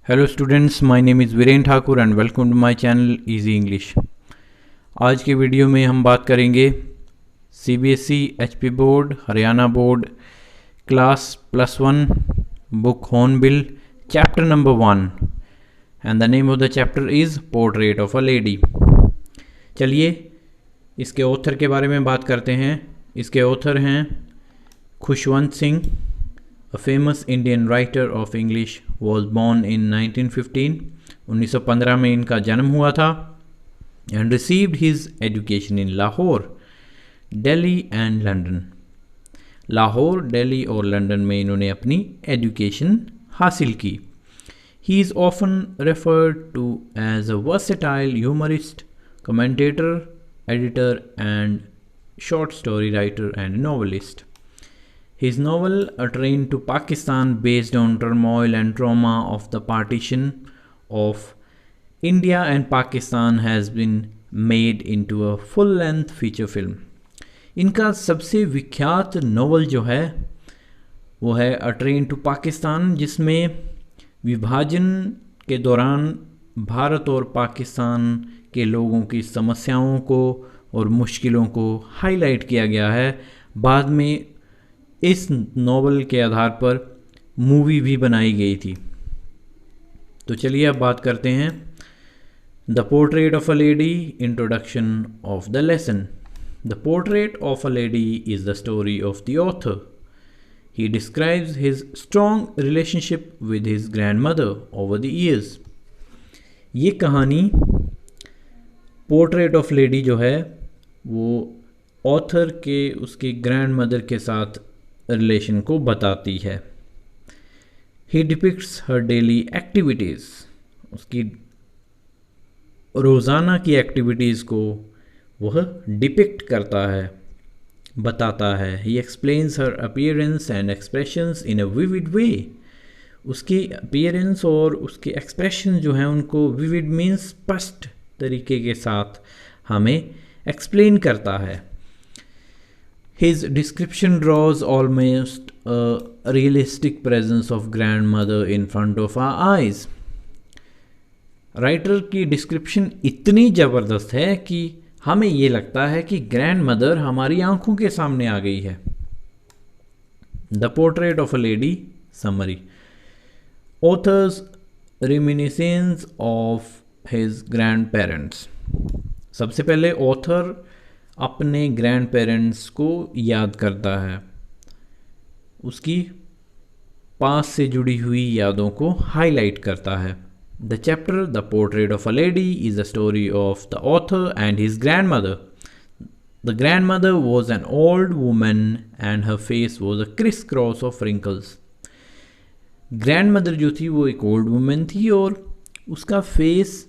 Hello students, my name is Viren Thakur and welcome to my channel easy English. आज के वीडियो में हम बात करेंगे CBSE, HP board, Haryana board, class +1 book Hornbill, chapter number 1 and the name of the chapter is portrait of a lady. चलिए इसके author के बारे में बात करते हैं। इसके ऑथर हैं Khushwant Singh, a famous Indian writer of English, was born in 1915 1915 में इनका जन्म हुआ था and received his education in Lahore, Delhi and London। Lahore, Delhi और लंदन में इन्होंने अपनी एजुकेशन हासिल की। He is often referred to as a versatile humorist, commentator, editor and short story writer and novelist। His novel A Train to Pakistan, based on turmoil and trauma of the partition of India and Pakistan, has been made into a full-length feature film। इनका सबसे विख्यात novel जो है वो है A Train to Pakistan, जिसमें विभाजन के दौरान भारत और पाकिस्तान के लोगों की समस्याओं को और मुश्किलों को हाईलाइट किया गया है। बाद में इस नॉवल के आधार पर मूवी भी बनाई गई थी। तो चलिए अब बात करते हैं the portrait of a lady, introduction of the lesson. The portrait of a lady is the story of the author. He describes his strong relationship with his grand mother over the years. ये कहानी portrait of lady जो है वो author के उसकी grand mother के साथ relation को बताती है। ही डिपिक्ट्स हर डेली एक्टिविटीज़, उसकी रोज़ाना की एक्टिविटीज़ को वह डिपिक्ट करता है, बताता है। He explains her appearance and expressions in a vivid way. उसकी अपीयरेंस और उसके एक्सप्रेशन जो हैं उनको विविड मीन्स स्पष्ट तरीके के साथ हमें एक्सप्लेन करता है। His description draws almost a realistic presence of grandmother in front of our eyes। Writer की डिस्क्रिप्शन इतनी ज़बरदस्त है कि हमें ये लगता है कि ग्रैंड मदर हमारी आंखों के सामने आ गई है। The portrait of a lady summary. Author's reminiscence of his grandparents. सबसे पहले ऑथर अपने ग्रैंड पेरेंट्स को याद करता है, उसकी पास से जुड़ी हुई यादों को हाईलाइट करता है। The chapter the portrait of a lady is the story of the author and his grand mother. The grandmother was an old woman and her face was a crisscross of wrinkles. Grandmother जो थी वो एक old woman थी और उसका face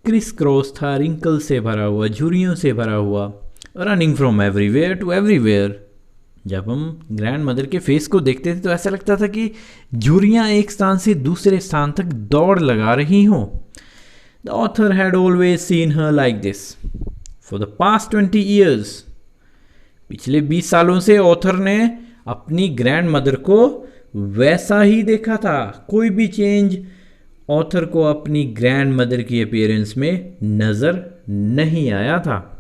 crisscross था, wrinkle से भरा हुआ, झुर्रियों से भरा हुआ। Running from everywhere to everywhere. जब हम ग्रैंड मदर के फेस को देखते थे तो ऐसा लगता था कि झुर्रियाँ एक स्थान से दूसरे स्थान तक दौड़ लगा रही हों। The author had always seen her like this for the past 20 years. पिछले 20 सालों से ऑथर ने अपनी ग्रैंड मदर को वैसा ही देखा था। कोई भी चेंज ऑथर को अपनी ग्रैंड मदर की अपीयरेंस में नज़र नहीं आया था।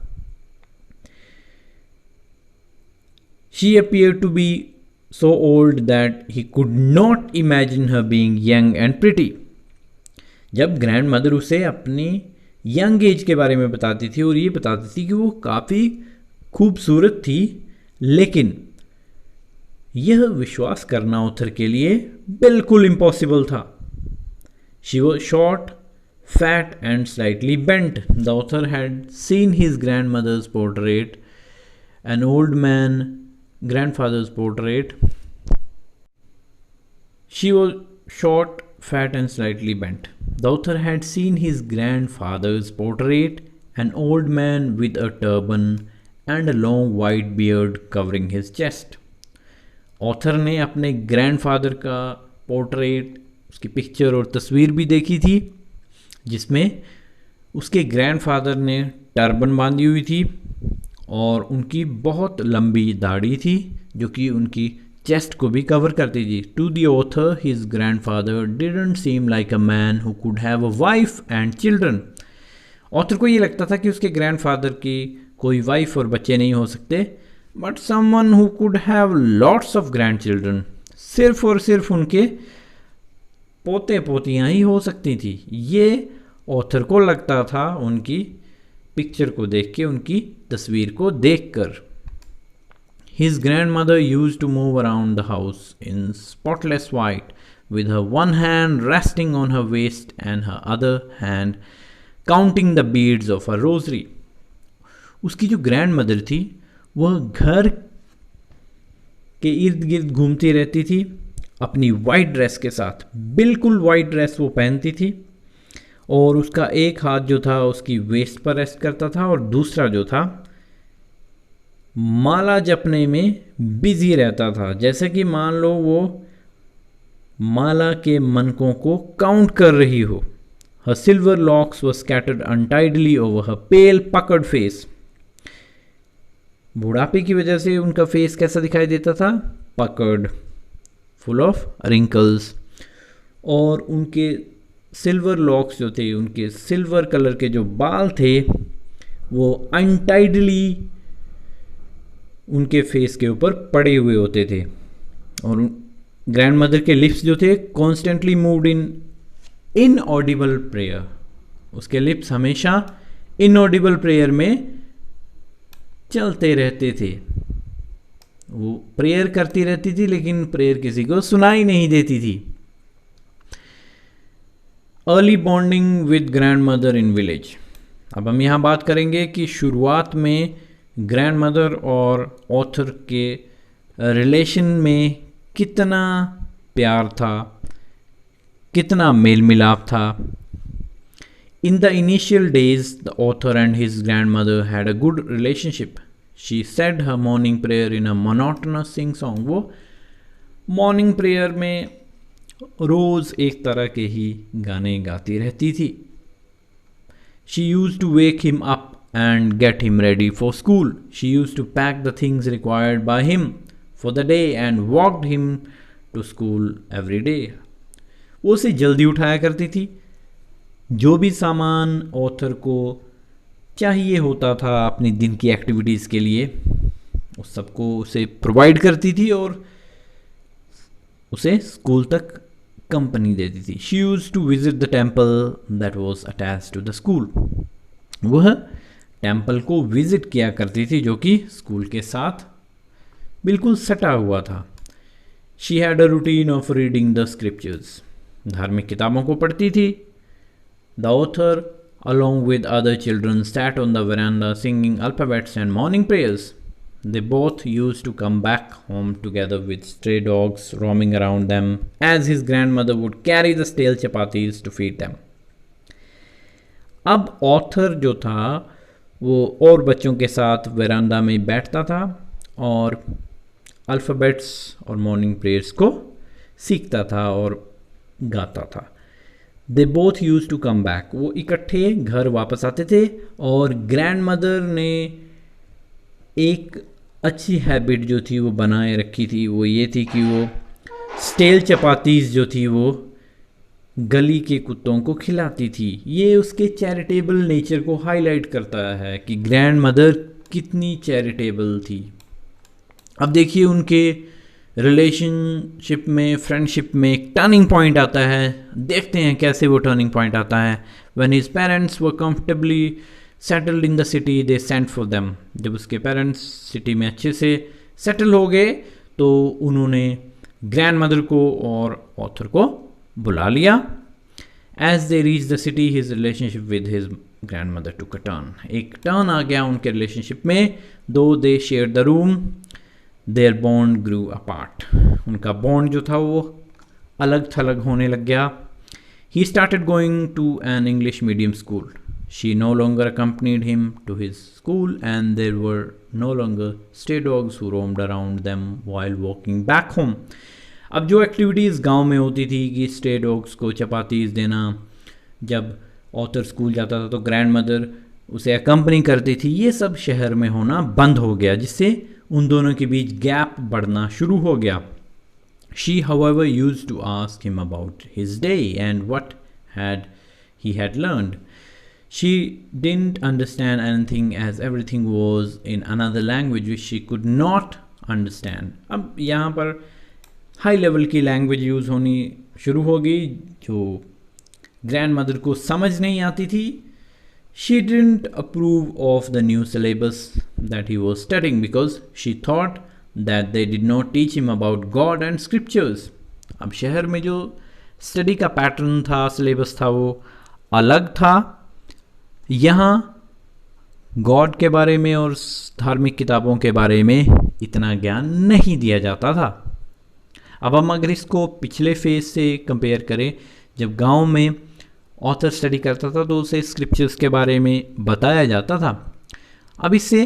She appeared to be so old that he could not imagine her being young and pretty। जब ग्रैंड मदर उसे अपनी यंग एज के बारे में बताती थी और ये बताती थी कि वो काफ़ी खूबसूरत थी, लेकिन यह विश्वास करना ऑथर के लिए बिल्कुल इम्पॉसिबल था। She was short, fat and slightly bent। The author had seen his grandmother's portrait, an old man grandfather's portrait। She was short, fat and slightly bent। The author had seen his grandfather's portrait, an old man with a turban and a long white beard covering his chest। Author ने अपने grandfather का portrait, उसकी picture और तस्वीर भी देखी थी, जिसमें उसके ग्रैंडफादर ने टर्बन बांधी हुई थी और उनकी बहुत लंबी दाढ़ी थी जो कि उनकी चेस्ट को भी कवर करती थी। To the author his grandfather didn't seem like a man who could have a wife and children. Author को ये लगता था कि उसके ग्रैंडफादर की कोई वाइफ और बच्चे नहीं हो सकते, but someone who could have lots of grand children, सिर्फ और सिर्फ उनके पोते पोतियाँ ही हो सकती थी। ये ऑथर को लगता था उनकी पिक्चर को देख के, उनकी तस्वीर को देखकर। His grandmother used to move around the house in spotless white, with her one hand resting on her waist and her other hand counting the beads of her rosary. उसकी जो ग्रैंड मदर थी वह घर के इर्द गिर्द घूमती रहती थी अपनी वाइट ड्रेस के साथ। बिल्कुल वाइट ड्रेस वो पहनती थी और उसका एक हाथ जो था उसकी वेस्ट पर रेस्ट करता था और दूसरा जो था माला जपने में बिजी रहता था। जैसे कि मान लो वो माला के मनकों को काउंट कर रही हो। Her silver locks were scattered untidily over her pale puckered face. बुढ़ापे की वजह से उनका फेस कैसा दिखाई देता था? Puckered, full of wrinkles. और उनके सिल्वर लॉक्स जो थे, उनके सिल्वर कलर के जो बाल थे वो अनटाइडली उनके फेस के ऊपर पड़े हुए होते थे। और ग्रैंड मदर के लिप्स जो थे constantly moved in inaudible prayer. उसके लिप्स हमेशा इनऑडिबल प्रेयर में चलते रहते थे। वो प्रेयर करती रहती थी लेकिन प्रेयर किसी को सुनाई नहीं देती थी। Early bonding with grand mother in village. अब हम यहाँ बात करेंगे कि शुरुआत में ग्रैंड मदर और ऑथर के रिलेशन में कितना प्यार था, कितना मेल मिलाप था। In the initial days, the author and his grandmother had a good relationship. She said her morning prayer in a monotonous sing-song. वो मॉर्निंग प्रेयर में रोज़ एक तरह के ही गाने गाती रहती थी। She used to wake him up and get him ready for school. She used to pack the things required by him for the day and walked him to school every day. वो उसे जल्दी उठाया करती थी। जो भी सामान author को चाहिए होता था अपनी दिन की एक्टिविटीज़ के लिए, उस सबको उसे प्रोवाइड करती थी और उसे स्कूल तक कंपनी देती थी। She used to visit the temple that was attached to the school. वह टेम्पल को विजिट किया करती थी जो कि स्कूल के साथ बिल्कुल सटा हुआ था। She had a routine of reading the scriptures. धार्मिक किताबों को पढ़ती थी। The author, along with other children, sat on the veranda singing alphabets and morning prayers. They both used to come back home together with stray dogs roaming around them, as his grandmother would carry the stale chapatis to feed them. अब author जो था वो और बच्चों के साथ veranda में बैठता था और अल्फ़ाबेट्स और मॉर्निंग प्रेयर्स को सीखता था और गाता था। They both use to come back. वो इकट्ठे घर वापस आते थे और ग्रैंड मदर ने एक अच्छी हैबिट जो थी वो बनाए रखी थी। वो ये थी कि वो स्टेल चपातीज़ जो थी वो गली के कुत्तों को खिलाती थी। ये उसके चैरिटेबल नेचर को हाईलाइट करता है कि ग्रैंड मदर कितनी चैरिटेबल थी। अब देखिए उनके रिलेशनशिप में, फ्रेंडशिप में एक टर्निंग पॉइंट आता है। देखते हैं कैसे वो टर्निंग पॉइंट आता है। When his parents were comfortably settled in the city they sent for them. जब उसके पेरेंट्स सिटी में अच्छे से सेटल हो गए तो उन्होंने ग्रैंड मदर को और ऑथर को बुला लिया। As they reach the city his relationship with his grand mother took a turn. एक टर्न आ गया उनके रिलेशनशिप में। Though they share the room, their bond grew apart. उनका बॉन्ड जो था वो अलग थलग होने लग गया। He started going to an English medium school. She no longer accompanied him to his school and there were no longer stray dogs who roamed around them while walking back home. अब जो activities गांव में होती थी कि stay dogs को chapatis देना, जब ऑथर स्कूल जाता था तो ग्रैंड मदर उसे अकम्पनी करती थी, ये सब शहर में होना बंद हो गया, जिससे उन दोनों के बीच गैप बढ़ना शुरू हो गया। She, however, used to ask him about his day and what he had learned. She didn't understand anything as everything was in another language which she could not understand. अब यहाँ पर हाई लेवल की language use होनी शुरू हो गई जो grand mother को समझ नहीं आती थी. She didn't approve of the new syllabus that he was studying because she thought that they did not teach him about God and scriptures. अब शहर में जो स्टडी का पैटर्न था, सिलेबस था, वो अलग था. यहाँ गॉड के बारे में और धार्मिक किताबों के बारे में इतना ज्ञान नहीं दिया जाता था. अब हम अगर इसको पिछले फेज से कंपेयर करें, जब गांव में ऑथर स्टडी करता था तो उसे स्क्रिप्चर्स के बारे में बताया जाता था. अब इससे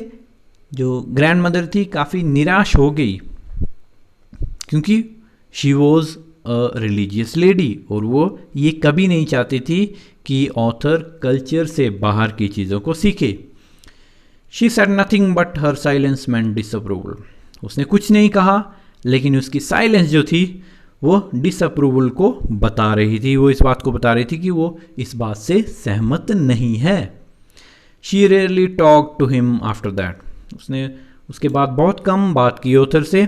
जो ग्रैंड मदर थी काफ़ी निराश हो गई क्योंकि she was a religious lady और वो ये कभी नहीं चाहती थी कि ऑथर कल्चर से बाहर की चीज़ों को सीखे. She said nothing but her silence meant disapproval. उसने कुछ नहीं कहा लेकिन उसकी साइलेंस जो थी वो डिसअप्रूवल को बता रही थी. वो इस बात को बता रही थी कि वो इस बात से सहमत नहीं है. She rarely talk to him after that. उसने उसके बाद बहुत कम बात की ऑथर से.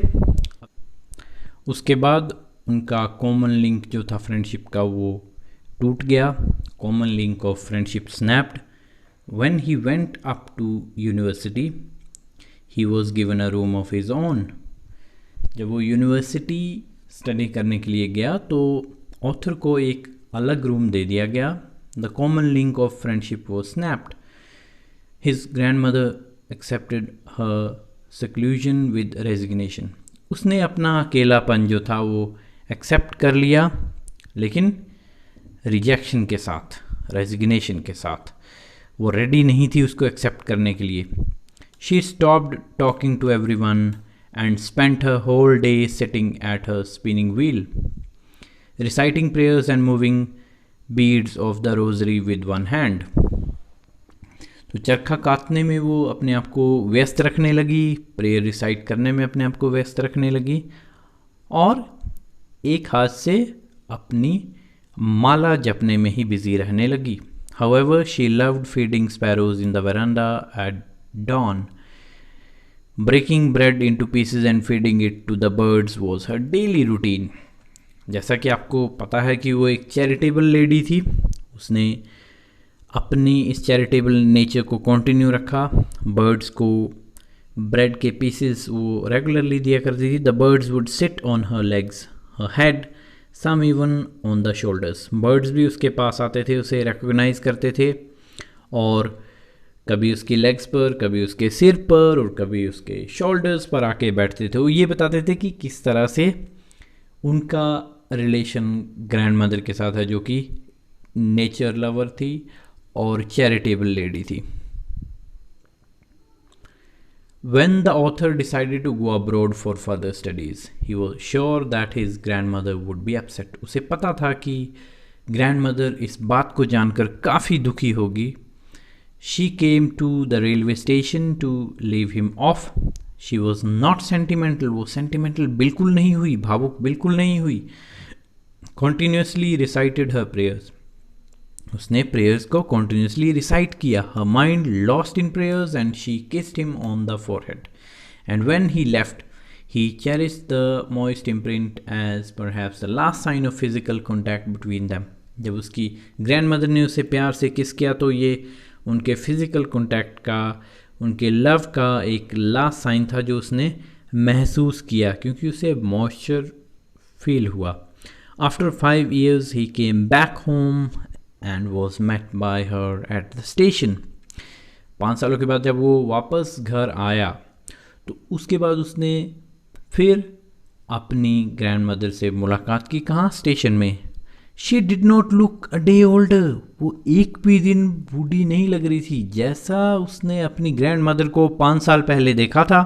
उसके बाद उनका कॉमन लिंक जो था फ्रेंडशिप का वो टूट गया. Common link of friendship snapped. When he went up to university he was given a room of his own. जब वो यूनिवर्सिटी स्टडी करने के लिए गया तो ऑथर को एक अलग रूम दे दिया गया. The common link of friendship was snapped. His grand mother accepted her seclusion with resignation. उसने अपना अकेलापन जो था वो एक्सेप्ट कर लिया लेकिन रिजेक्शन के साथ, रेजिग्नेशन के साथ. वो रेडी नहीं थी उसको एक्सेप्ट करने के लिए. She stopped talking to everyone and spent her whole day sitting at her spinning wheel, reciting prayers and moving beads of the rosary with one hand. तो चरखा काटने में वो अपने आप को व्यस्त रखने लगी, प्रेयर रिसाइट करने में अपने आप को व्यस्त रखने लगी और एक हाथ से अपनी माला जपने में ही बिजी रहने लगी. However, she loved feeding sparrows in the veranda at dawn. Breaking bread into pieces and feeding it to the birds was her daily routine. जैसा कि आपको पता है कि वो एक चैरिटेबल लेडी थी. उसने अपनी इस चैरिटेबल नेचर को कंटिन्यू रखा. बर्ड्स को ब्रेड के पीसेस वो रेगुलरली दिया करती थी. The birds would sit on her legs, her head, some even on the shoulders. Birds भी उसके पास आते थे, उसे रिकॉग्नाइज करते थे और कभी उसकी लेग्स पर, कभी उसके सिर पर और कभी उसके शोल्डर्स पर आके बैठते थे. वो ये बताते थे कि किस तरह से उनका रिलेशन ग्रैंड मदर के साथ है जो कि नेचर लवर थी और चैरिटेबल लेडी थी. When the author decided to go abroad for further studies, he was sure that his grandmother would be upset. उसे पता था कि ग्रैंड मदर इस बात को जानकर काफ़ी दुखी होगी. She came to the railway station to leave him off. She was not sentimental. वो sentimental बिल्कुल नहीं हुई, भावुक बिल्कुल नहीं हुई. Continuously recited her prayers. उसने prayers को continuously recite किया. Her mind lost in prayers and she kissed him on the forehead. And when he left, he cherished the moist imprint as perhaps the last sign of physical contact between them. जब उसकी grandmother ने उसे प्यार से किस किया तो ये उनके फिज़िकल कॉन्टैक्ट का, उनके लव का एक लास्ट साइन था जो उसने महसूस किया क्योंकि उसे मॉइस्चर फील हुआ. After 5 years he came back home and was met by her at the station. 5 सालों के बाद जब वो वापस घर आया तो उसके बाद उसने फिर अपनी ग्रैंड मदर से मुलाकात की. कहाँ? स्टेशन में. She did not look a day older. वो एक भी दिन बूढ़ी नहीं लग रही थी. जैसा उसने अपनी ग्रैंड मदर को 5 साल पहले देखा था,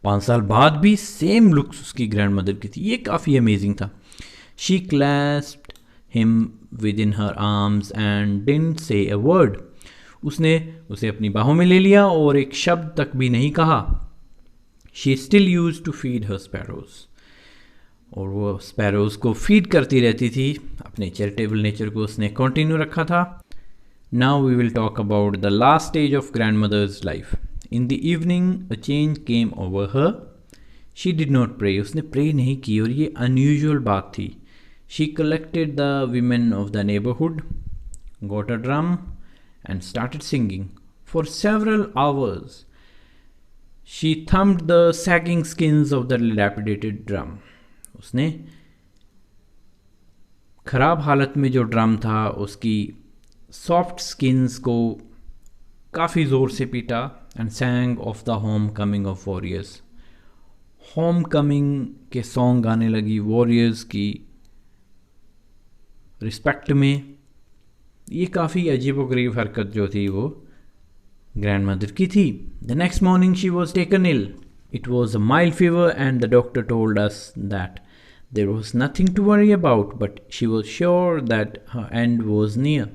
5 साल बाद भी सेम लुक्स उसकी ग्रैंड मदर की थी. ये काफ़ी अमेजिंग था. She clasped him within her arms and didn't say a word. उसने उसे अपनी बाहों में ले लिया और एक शब्द तक भी नहीं कहा. She still used to feed her sparrows. और वो स्पैरोज़ को फीड करती रहती थी, अपने चैरिटेबल नेचर को उसने कंटिन्यू रखा था। Now we will talk about the last stage of grandmother's life. In the evening a change came over her. She did not pray, उसने प्रे नहीं की, और ये अनयूजुअल बात थी। She collected the women of the neighbourhood, got a drum and started singing. For several hours, she thumped the sagging skins of the dilapidated drum. उसने खराब हालत में जो ड्रम था उसकी सॉफ्ट स्किन्स को काफ़ी ज़ोर से पीटा and सैंग of the home coming of warriors. Home coming के सॉन्ग गाने लगी वॉरियर्स की रिस्पेक्ट में। ये काफ़ी अजीबोगरीब हरकत जो थी वो ग्रैंड मदर की थी। The next morning she was taken ill. It was a mild fever and the doctor told us that there was nothing to worry about, but she was sure that her end was near.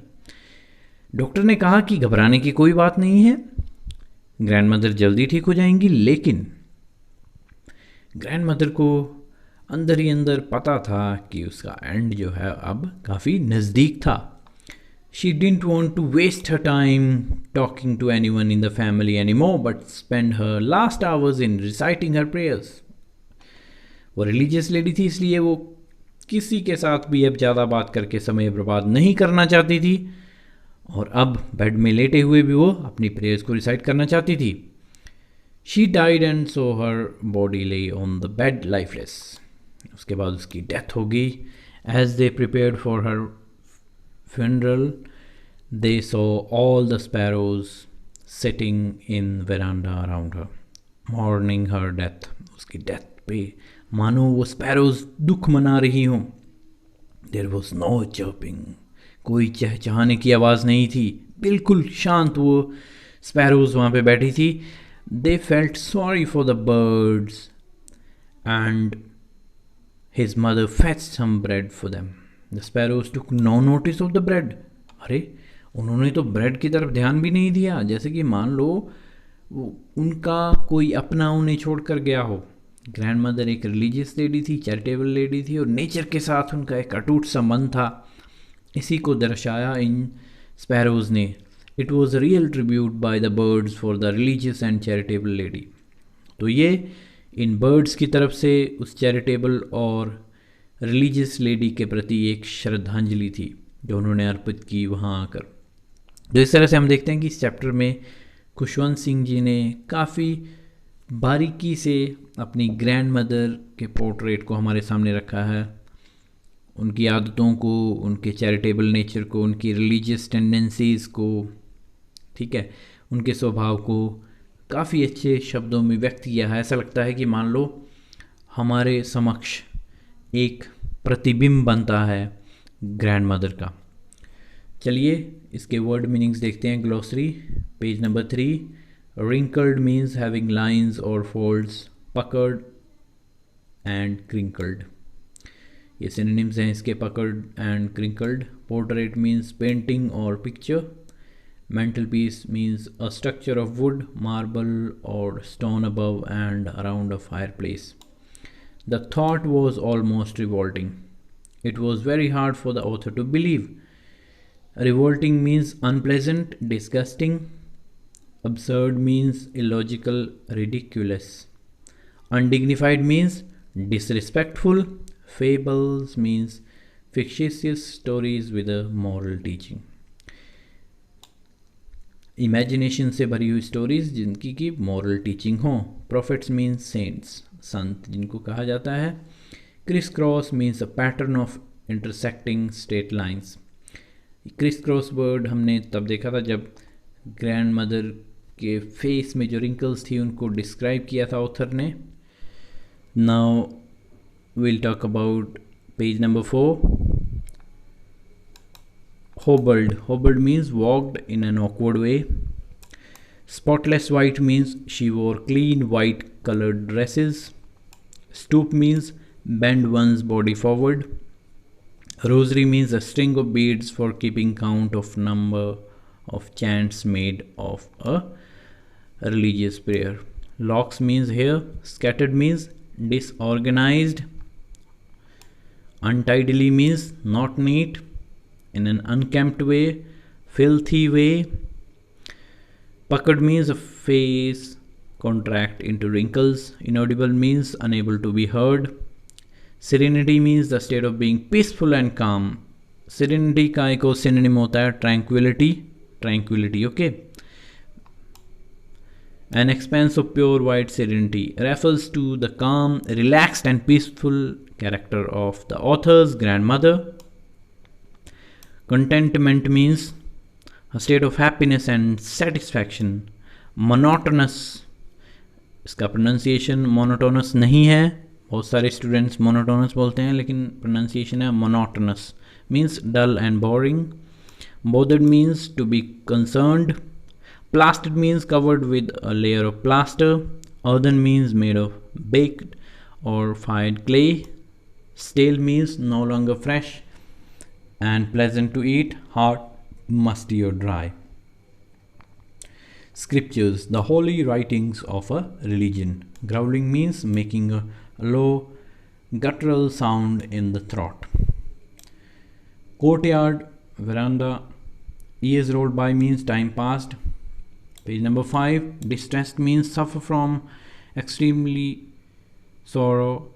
Doctor ने कहा कि घबराने की कोई बात नहीं है, grand mother जल्दी ठीक हो जाएंगी। लेकिन ग्रैंड मदर को अंदर ही अंदर पता था कि उसका एंड जो है अब काफ़ी नज़दीक था। She didn't want to waste her time talking to anyone in the family anymore, but spend her last hours in reciting her prayers. वो रिलीजियस लेडी थी, इसलिए वो किसी के साथ भी अब ज़्यादा बात करके समय बर्बाद नहीं करना चाहती थी, और अब बेड में लेटे हुए भी वो अपनी प्रेयर्स को रिसाइट करना चाहती थी। She died and so her body lay on the bed lifeless. उसके बाद उसकी डेथ हो गई। As they prepared for her funeral, they saw all the sparrows sitting in veranda around her, mourning her death. उसकी death पे मानो वो sparrows दुख मना रही हों। There was no chirping, कोई चहचहाने की आवाज़ नहीं थी, बिल्कुल शांत वो स्पैरोज वहाँ पे बैठी थी। They felt sorry for the birds and his mother fetched some bread for them. The sparrows took no notice of the bread. अरे उन्होंने तो ब्रेड की तरफ ध्यान भी नहीं दिया, जैसे कि मान लो उनका कोई अपना उन्हें छोड़ कर गया हो। ग्रैंड मदर एक रिलीजियस लेडी थी, चैरिटेबल लेडी थी, और नेचर के साथ उनका एक अटूट संबंध था। इसी को दर्शाया इन स्पैरोज ने। It was real tribute by the birds for the religious and charitable lady. तो ये इन बर्ड्स की तरफ से उस चैरिटेबल और रिलीजियस लेडी के प्रति एक श्रद्धांजलि थी जो उन्होंने अर्पित की वहाँ आकर। तो इस तरह से हम देखते हैं कि इस चैप्टर में खुशवंत सिंह जी ने काफ़ी बारीकी से अपनी ग्रैंड मदर के पोर्ट्रेट को हमारे सामने रखा है, उनकी आदतों को, उनके चैरिटेबल नेचर को, उनकी रिलीजियस टेंडेंसीज़ को, ठीक है, उनके स्वभाव को काफ़ी अच्छे शब्दों में व्यक्त किया है। ऐसा लगता है कि मान लो हमारे समक्ष एक प्रतिबिंब बनता है ग्रैंड मदर का। चलिए इसके वर्ड मीनिंग्स देखते हैं। Glossary page number 3। Wrinkled means having lines और फोल्ड्स, पकर्ड एंड क्रिंकल्ड। ये सिनोनिम्स हैं इसके, puckered and crinkled. Portrait means painting और picture. Mantel piece means a structure of wood, marble और stone above and around a fireplace. The thought was almost revolting. It was very hard for the author to believe. Revolting means unpleasant, disgusting. Absurd means illogical, ridiculous. Undignified means disrespectful. Fables means fictitious stories with a moral teaching. Imagination से भरी हुई stories जिनकी की moral teaching हो। Profits means cents, संत जिनको कहा जाता है। Criss cross means a pattern of intersecting straight lines. Criss cross word हमने तब देखा था जब ग्रैंड मदर के फेस में जो रिंकल्स थी उनको डिस्क्राइब किया था ऑथर ने। Now will talk about page number 4। Hobbled. Hobbled means walked in an awkward way. Spotless white means she wore clean white colored dresses. Stoop means bend one's body forward. Rosary means a string of beads for keeping count of number of chants made of a religious prayer. Locks means hair. Scattered means disorganized. Untidily means not neat, in an unkempt way, filthy way. Puckered means a face contract into wrinkles. Inaudible means unable to be heard. Serenity means the state of being peaceful and calm. Serenity का एक और synonym होता है tranquility, okay? An expanse of pure white serenity refers to the calm, relaxed and peaceful character of the author's grandmother. Contentment means a state of happiness and satisfaction. Monotonous, इसका pronunciation monotonous नहीं है, बहुत सारे students monotonous बोलते हैं लेकिन pronunciation है monotonous, means dull and boring. Bothered means to be concerned. Plastered means covered with a layer of plaster. Earthen means made of baked or fired clay. Stale means no longer fresh and pleasant to eat, hard, musty or dry. Scriptures, the holy writings of a religion. Growling means making a low guttural sound in the throat. Courtyard, veranda. Years rolled by means time passed. Page number 5. Distressed means suffer from extremely sorrow,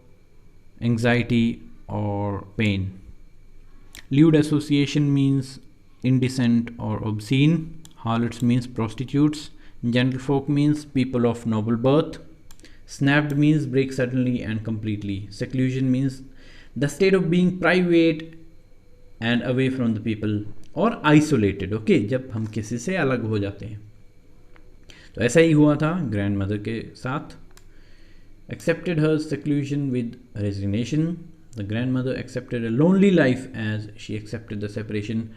anxiety or pain. Lewd association means indecent or obscene. Harlots means prostitutes. Gentlefolk means people of noble birth. Snapped means break suddenly and completely. Seclusion means the state of being private and away from the people or isolated. Okay, जब हम किसी से अलग हो जाते हैं. तो ऐसा ही हुआ था grandmother के साथ. Accepted her seclusion with resignation. The grandmother accepted a lonely life as she accepted the separation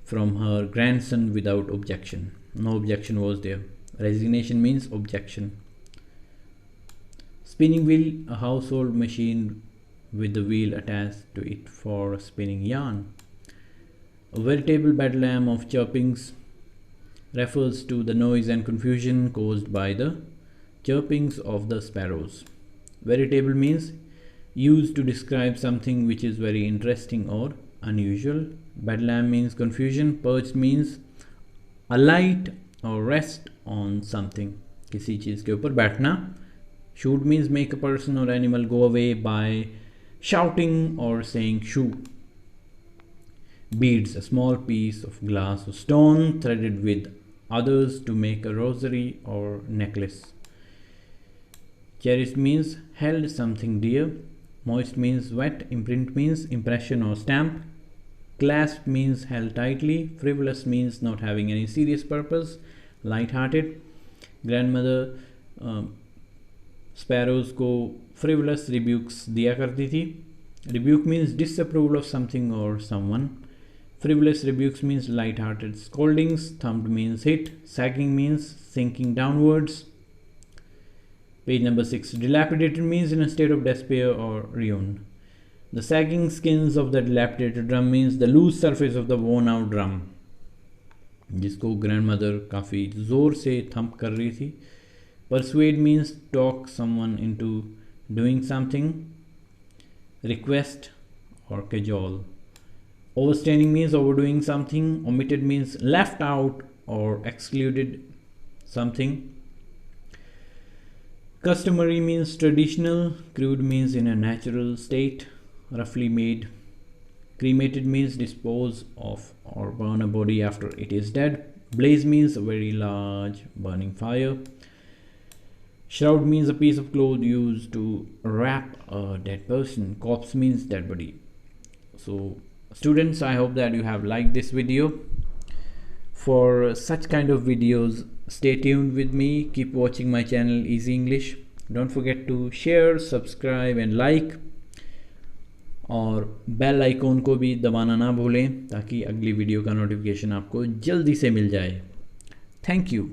from her grandson without objection. No objection was there. Resignation means objection. Spinning wheel, a household machine with the wheel attached to it for spinning yarn. A veritable bedlam of chirpings refers to the noise and confusion caused by the chirpings of the sparrows. Veritable means used to describe something which is very interesting or unusual. Bedlam means confusion. Perch means alight or rest on something. किसी चीज़ के ऊपर बैठना. Shoot means make a person or animal go away by shouting or saying shoo. Beads, a small piece of glass or stone threaded with others to make a rosary or necklace. Cherished means held something dear. Moist means wet. Imprint means impression or stamp. Clasp means held tightly. Frivolous means not having any serious purpose. Light-hearted. Grandmother sparrows को frivolous rebukes दिया करती थी. Rebuke means disapproval of something or someone. Frivolous rebukes means light-hearted scoldings. Thumped means hit. Sagging means sinking downwards. Page number 6. Dilapidated means in a state of despair or ruin. The sagging skins of the dilapidated drum means the loose surface of the worn out drum, जिसको grandmother काफ़ी ज़ोर से thump कर रही थी. Persuade means talk someone into doing something. Request or cajole. Overstaying means overdoing something. Omitted means left out or excluded something. Customary means traditional. Crude means in a natural state, roughly made. Cremated means dispose of or burn a body after it is dead. Blaze means a very large burning fire. Shroud means a piece of cloth used to wrap a dead person. Corpse means dead body. So students, I hope that you have liked this video. For such kind of videos, stay tuned with me. Keep watching my channel Easy English. Don't forget to share, subscribe and like. और bell icon को भी दबाना ना भूलें ताकि अगली video का notification आपको जल्दी से मिल जाए. Thank you.